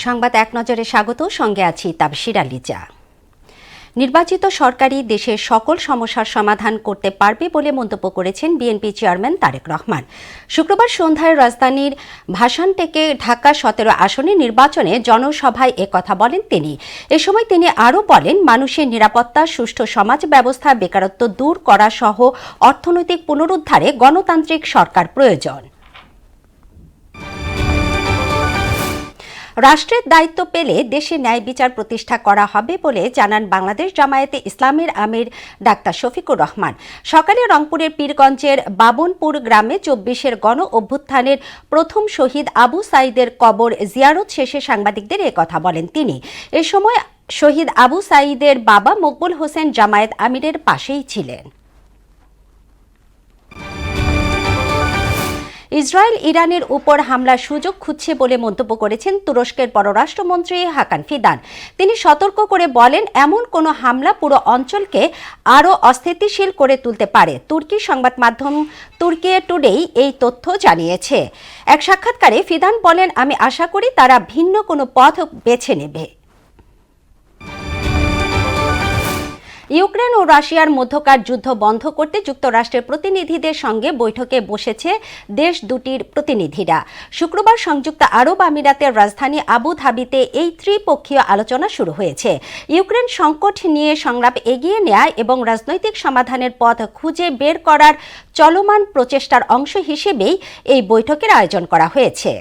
সংবাদ এক নজরে স্বাগত, সঙ্গে আছি তাবশিরা লিজা। নির্বাচিত সরকারই দেশের সকল সমস্যার সমাধান করতে পারবে বলে মন্তব্য করেছেন বিএনপি চেয়ারম্যান তারেক রহমান। শুক্রবার সন্ধ্যায় রাজধানীর ভাসানটেকে ঢাকা ১৭ আসনে নির্বাচনে জনসভায় একথা বলেন তিনি। এ সময় তিনি আরও বলেন, মানুষের নিরাপত্তা, সুষ্ঠু সমাজ ব্যবস্থা, বেকারত্ব দূর করা সহ অর্থনৈতিক পুনরুদ্ধারে গণতান্ত্রিক সরকার প্রয়োজন। রাষ্ট্রের দায়িত্ব পেলে দেশে ন্যায় বিচার প্রতিষ্ঠা করা হবে বলে জানান বাংলাদেশ জামায়াতে ইসলামের আমির ডাক্তার শফিকুর রহমান। সকালে রংপুরের পীরগঞ্জের বাবনপুর গ্রামে ২৪-এর গণ অভ্যুত্থানের প্রথম শহীদ আবু সাঈদের কবর জিয়ারত শেষে সাংবাদিকদের একথা বলেন তিনি। এ সময় শহীদ আবু সাঈদের বাবা মকবুল হোসেন জামায়াত আমিরের পাশেই ছিলেন। ইসরায়েল ইরানের উপর হামলার সুযোগ খুঁজছে বলে মন্তব্য করেছেন তুরস্কের পররাষ্ট্রমন্ত্রী হাকান ফিদান। তিনি সতর্ক করে বলেন, এমন কোনো হামলা পুরো অঞ্চলকে আরও অস্থিতিশীল করে তুলতে পারে। তুর্কি সংবাদ মাধ্যম তুর্কিয়ে টুডেই এই তথ্য জানিয়েছে। এক সাক্ষাৎকারে ফিদান বলেন, আমি আশা করি তারা ভিন্ন কোনো পথ বেছে নেবে। ইউক্রেন ও রাশিয়ার মধ্যকার যুদ্ধ বন্ধ করতে যুক্তরাষ্ট্রের প্রতিনিধিদের সঙ্গে বৈঠকে বসেছে দেশ দুটির প্রতিনিধিরা। শুক্রবার সংযুক্ত আরব আমিরাতের রাজধানী আবু ধাবিতে এই ত্রিপক্ষীয় আলোচনা শুরু হয়েছে। ইউক্রেন সংকট নিয়ে সংলাপ এগিয়ে নেয়া এবং রাজনৈতিক সমাধানের পথ খুঁজে বের করার চলমান প্রচেষ্টার অংশ হিসেবেই এই বৈঠকের আয়োজন করা হয়েছে।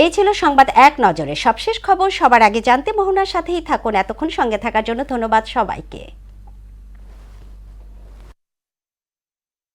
এই ছিল সংবাদ এক নজরে সবশেষ খবর। সবার আগে জানতে মোহনার সাথেই থাকুন। এতক্ষণ সঙ্গে থাকার জন্য ধন্যবাদ সবাইকে।